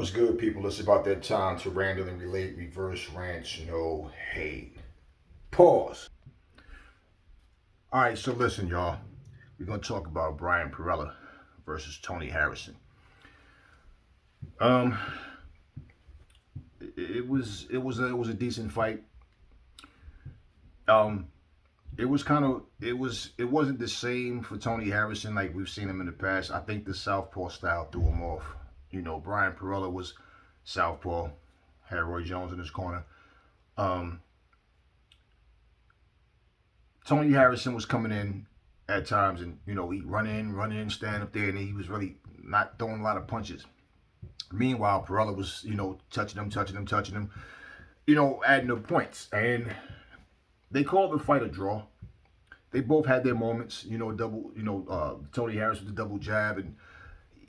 What's good, people? It's about that time to randomly relate, reverse rants, no hate. Pause. All right, so listen, y'all. We're gonna talk about Bryant Parella versus Tony Harrison. Um, it was a decent fight. Um, it wasn't the same for Tony Harrison like we've seen him in the past. I think the southpaw style threw him off. Brian Parella was southpaw, had Roy Jones in his corner. Um, Tony Harrison was coming in at times, and he'd run in, stand up there, and he was really not throwing a lot of punches. Meanwhile, Parella was touching him, adding up points, and they called the fight a draw. They both had their moments, Tony Harris with the double jab, and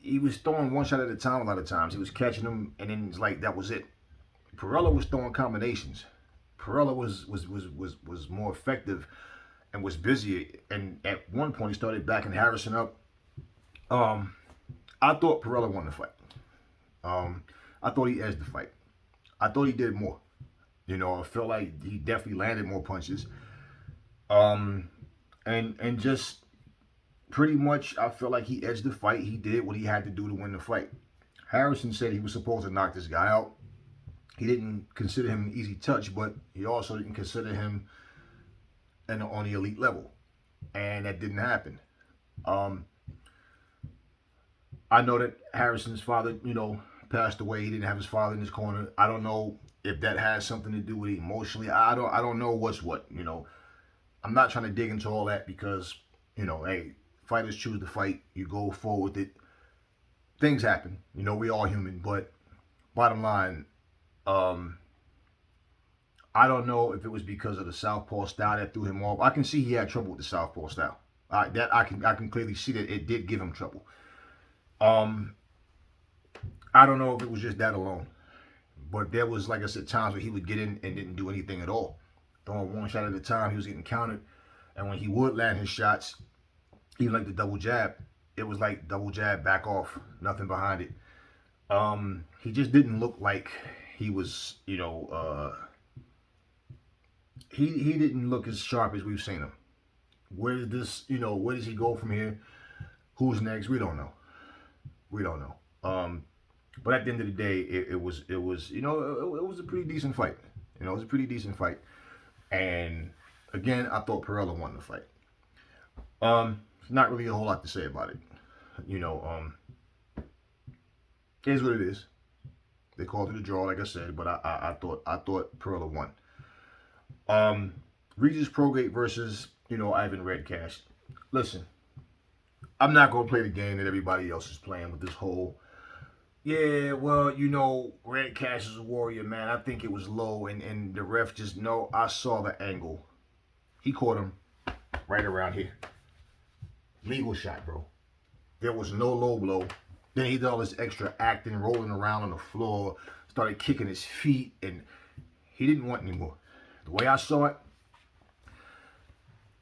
he was throwing one shot at a time a lot of times. He was catching them, and then it's like that was it. Parella was throwing combinations. Parella was more effective and was busy. And at one point, he started backing Harrison up. Um, I thought Parella won the fight. I thought he edged the fight. I thought he did more. I felt like he definitely landed more punches. Um, and just pretty much, I felt like he edged the fight. He did what he had to do to win the fight. Harrison said he was supposed to knock this guy out. He didn't consider him an easy touch, but he also didn't consider him on the elite level, and that didn't happen. Um, I know that Harrison's father, passed away. He didn't have his father in his corner. I don't know if that has something to do with it emotionally. I don't know what's what. I'm not trying to dig into all that because, hey, fighters choose to fight. You go forward with it. Things happen. We all human. But bottom line, um, I don't know if it was because of the southpaw style that threw him off. I can see he had trouble with the southpaw style. That I can clearly see that it did give him trouble. Um, I don't know if it was just that alone, but there was, like I said, times where he would get in and didn't do anything at all, throwing one shot at a time. He was getting countered, and when he would land his shots, even like the double jab, it was like double jab, back off, nothing behind it. He just didn't look like he was, he didn't look as sharp as we've seen him. Where does he go from here? Who's next? We don't know. We don't know. But at the end of the day, it was a pretty decent fight. It was a pretty decent fight. And again, I thought Parella won the fight. Not really a whole lot to say about it. You know, um, it is what it is. They called it a draw, like I said, but I thought Parella won. Um, Regis Prograis versus Ivan Redkash. Listen, I'm not gonna play the game that everybody else is playing with this whole. Yeah, well, Redkash is a warrior, man. I think it was low, and the ref just no. I saw the angle. He caught him right around here. Legal shot, bro. There was no low blow. Then he did all this extra acting, rolling around on the floor, started kicking his feet, and he didn't want any more. The way I saw it,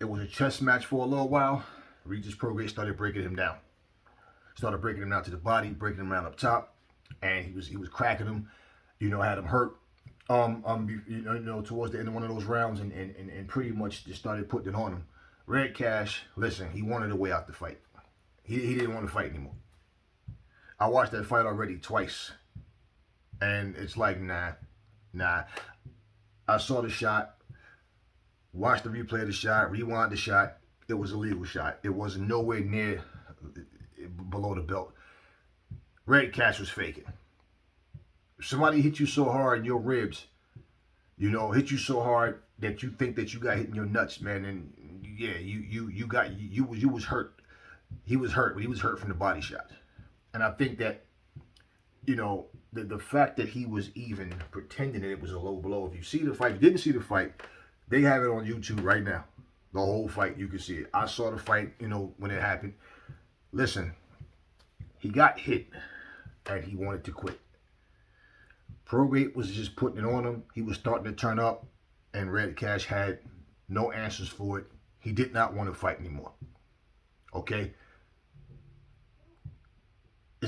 it was a chess match for a little while. Regis Prograis started breaking him down. Started breaking him down to the body, breaking him down up top, and he was cracking him. Had him hurt. Towards the end of one of those rounds, and pretty much just started putting it on him. Redkash, listen, he wanted a way out the fight. He didn't want to fight anymore. I watched that fight already twice, and it's like nah. I saw the shot, watched the replay of the shot, rewind the shot. It was a legal shot. It was nowhere near below the belt. Redkash was faking. If somebody hit you so hard in your ribs, hit you so hard that you think that you got hit in your nuts, man, and yeah, you was hurt. He was hurt, but he was hurt from the body shot. And I think that, the fact that he was even pretending that it was a low blow. If you see the fight, if you didn't see the fight, they have it on YouTube right now. The whole fight, you can see it. I saw the fight, when it happened. Listen, he got hit and he wanted to quit. Prograis was just putting it on him. He was starting to turn up, and Redkash had no answers for it. He did not want to fight anymore. Okay?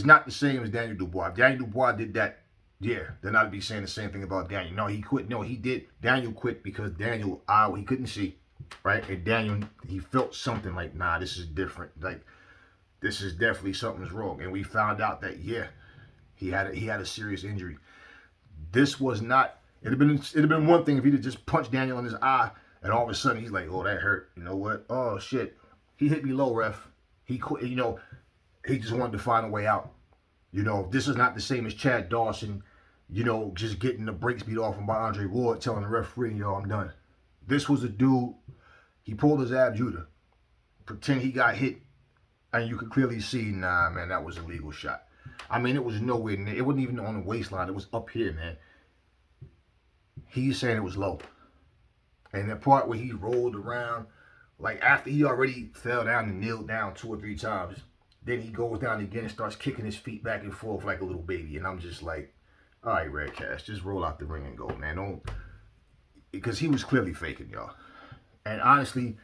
It's not the same as Daniel Dubois. If Daniel Dubois did that, yeah, then I'd be saying the same thing about Daniel. No, he quit. No, he did. Daniel quit because Daniel, he couldn't see, right? And Daniel, he felt something like, nah, this is different. Like, this is definitely something's wrong. And we found out that, yeah, he had a serious injury. This was not. It'd have been one thing if he'd have just punched Daniel in his eye, and all of a sudden he's like, oh, that hurt. You know what? Oh shit, he hit me low, ref. He quit. You know, he just wanted to find a way out. You know, this is not the same as Chad Dawson, you know, just getting the brakes beat off him by Andre Ward, telling the referee, yo, I'm done. This was a dude, he pulled his ab judah, pretend he got hit, and you could clearly see, nah, man, that was a legal shot. I mean, it was nowhere near, it wasn't even on the waistline, it was up here, man. He's saying it was low. And the part where he rolled around, like after he already fell down and kneeled down 2 or 3 times, then he goes down again and starts kicking his feet back and forth like a little baby. And I'm just like, all right, Redkash, just roll out the ring and go, man. Don't, because he was clearly faking, y'all. And honestly,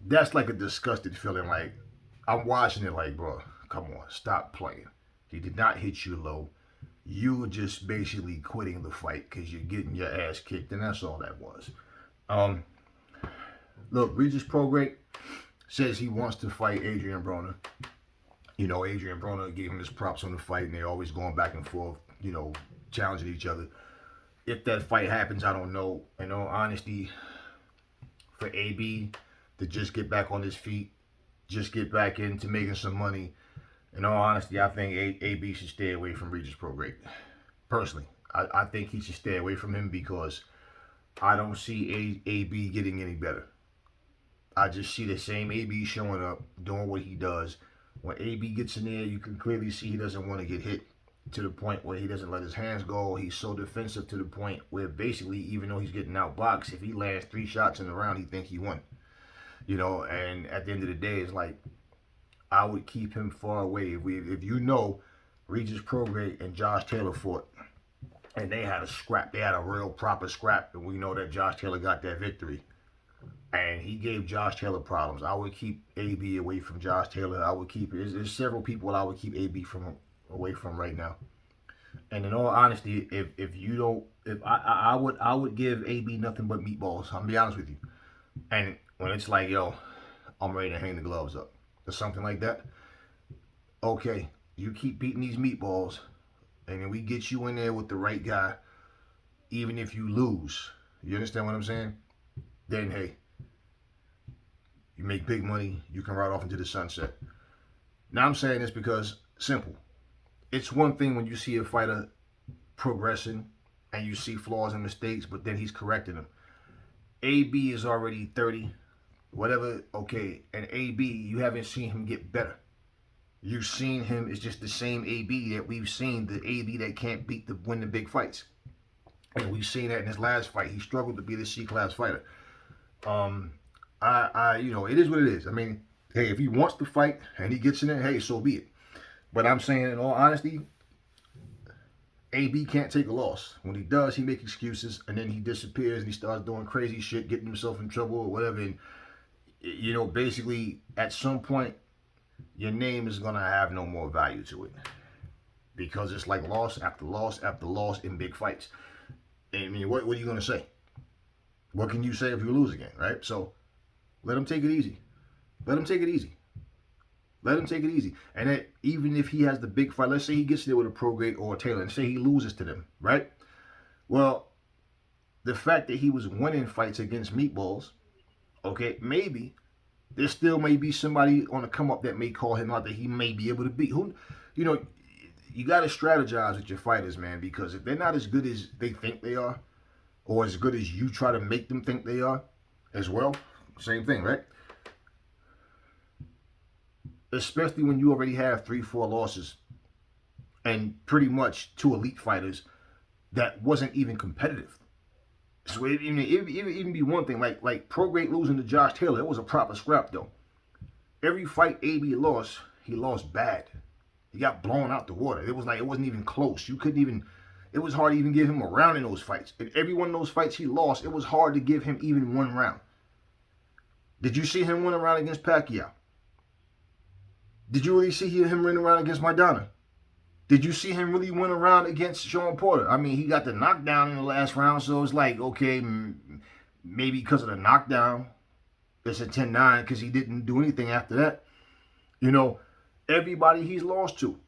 that's like a disgusted feeling. Like, I'm watching it like, bro, come on, stop playing. He did not hit you low. You were just basically quitting the fight because you're getting your ass kicked, and that's all that was. Look, Regis Prograis says he wants to fight Adrian Broner. You know, Adrian Broner gave him his props on the fight, and they're always going back and forth, you know, challenging each other. If that fight happens, I don't know. In all honesty, for AB to just get back on his feet, just get back into making some money, in all honesty, I think AB should stay away from Regis Prograis. Personally, I think he should stay away from him because I don't see AB getting any better. I just see the same AB showing up, doing what he does. When AB gets in there, you can clearly see he doesn't want to get hit to the point where he doesn't let his hands go. He's so defensive to the point where basically, even though he's getting outboxed, if he lands 3 shots in the round, he thinks he won. You know, and at the end of the day, it's like, I would keep him far away. If you know, Regis Prograis and Josh Taylor fought, and they had a scrap. They had a real proper scrap, and we know that Josh Taylor got that victory. And he gave Josh Taylor problems. I would keep AB away from Josh Taylor. I would keep, there's several people I would keep AB away from right now. And in all honesty, if you don't, if I would give AB nothing but meatballs. I'm gonna be honest with you. And when it's like, yo, I'm ready to hang the gloves up or something like that, okay, you keep beating these meatballs, and then we get you in there with the right guy, even if you lose. You understand what I'm saying? Then hey, you make big money, you can ride off into the sunset. Now I'm saying this because, simple. It's one thing when you see a fighter progressing and you see flaws and mistakes, but then he's correcting them. AB is already 30, whatever, okay, and AB, you haven't seen him get better. You've seen him, it's just the same AB that we've seen, the AB that can't win the big fights. And we've seen that in his last fight. He struggled to be the C-class fighter. You know, it is what it is. I mean, hey, if he wants to fight and he gets in there, hey, so be it. But I'm saying, in all honesty, AB can't take a loss. When he does, he makes excuses, and then he disappears and he starts doing crazy shit, getting himself in trouble or whatever. And, you know, basically, at some point, your name is going to have no more value to it. Because it's like loss after loss after loss in big fights. I mean, what are you going to say? What can you say if you lose again, right? So, let him take it easy. Let him take it easy. Let him take it easy. And that even if he has the big fight, let's say he gets there with a Prograis or a Taylor, and say he loses to them, right? Well, the fact that he was winning fights against meatballs, okay, maybe there still may be somebody on the come up that may call him out that he may be able to beat. Who, you know, you got to strategize with your fighters, man, because if they're not as good as they think they are, or as good as you try to make them think they are, as well, same thing, right? Especially when you already have 3-4 losses and pretty much 2 elite fighters that wasn't even competitive. So it even be one thing, like Prograis losing to Josh Taylor, it was a proper scrap though. Every fight AB lost, he lost bad. He got blown out the water. It was like, it wasn't even close. You couldn't even, it was hard to even give him a round in those fights. In every one of those fights he lost, it was hard to give him even 1 round. Did you see him win a round against Pacquiao? Did you really see him run around against Maidana? Did you see him really win around against Sean Porter? I mean, he got the knockdown in the last round, so it's like, okay, maybe because of the knockdown, it's a 10-9 because he didn't do anything after that. You know, everybody he's lost to.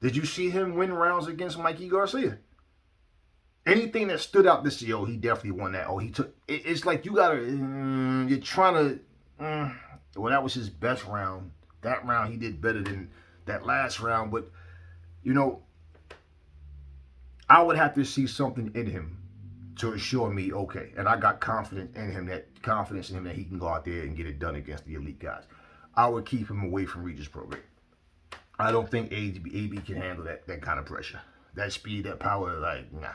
Did you see him win rounds against Mikey Garcia? Anything that stood out this year, he definitely won that. Oh, he took. It's like you gotta. You're trying to. Well, that was his best round. That round he did better than that last round, but you know, I would have to see something in him to assure me, okay, and I got confidence in him that he can go out there and get it done against the elite guys. I would keep him away from Regis Prograis. I don't think AB can handle that kind of pressure, that speed, that power. Like, nah.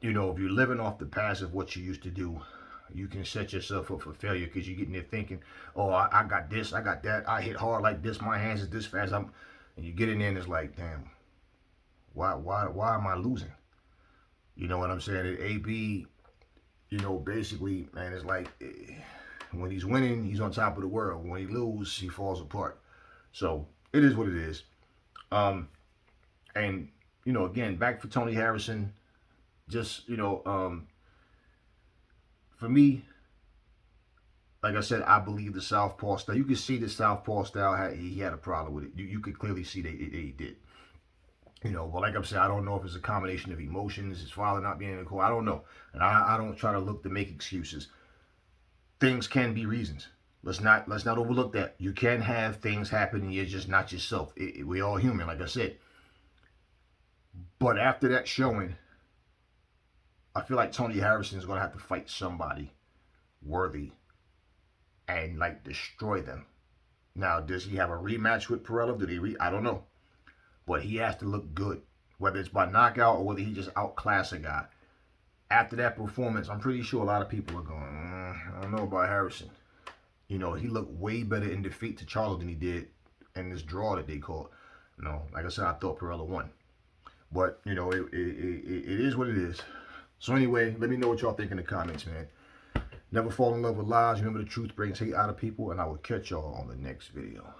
You know, if you're living off the past of what you used to do, you can set yourself up for failure because you're getting there thinking, oh, I got this, I got that, I hit hard like this, my hands is this fast. And you get in there and it's like, damn, why am I losing? You know what I'm saying? AB, you know, basically, man, it's like when he's winning, he's on top of the world. When he loses, he falls apart. So it is what it is. And you know, again, back for Tony Harrison. Just, you know, for me, like I said, I believe the southpaw style. You can see the southpaw style. He had a problem with it. You could clearly see that he did. You know, but like I'm saying, I don't know if it's a combination of emotions, his father not being in the court. I don't know, and I don't try to look to make excuses. Things can be reasons. Let's not overlook that. You can have things happen, and you're just not yourself. We're all human, like I said. But after that showing, I feel like Tony Harrison is going to have to fight somebody worthy and, like, destroy them. Now, does he have a rematch with Parella? I don't know. But he has to look good, whether it's by knockout or whether he just outclass a guy. After that performance, I'm pretty sure a lot of people are going, I don't know about Harrison. You know, he looked way better in defeat to Charlo than he did in this draw that they called. You know, like I said, I thought Parella won. But, you know, it is what it is. So anyway, let me know what y'all think in the comments, man. Never fall in love with lies. Remember, the truth brings hate out of people, and I will catch y'all on the next video.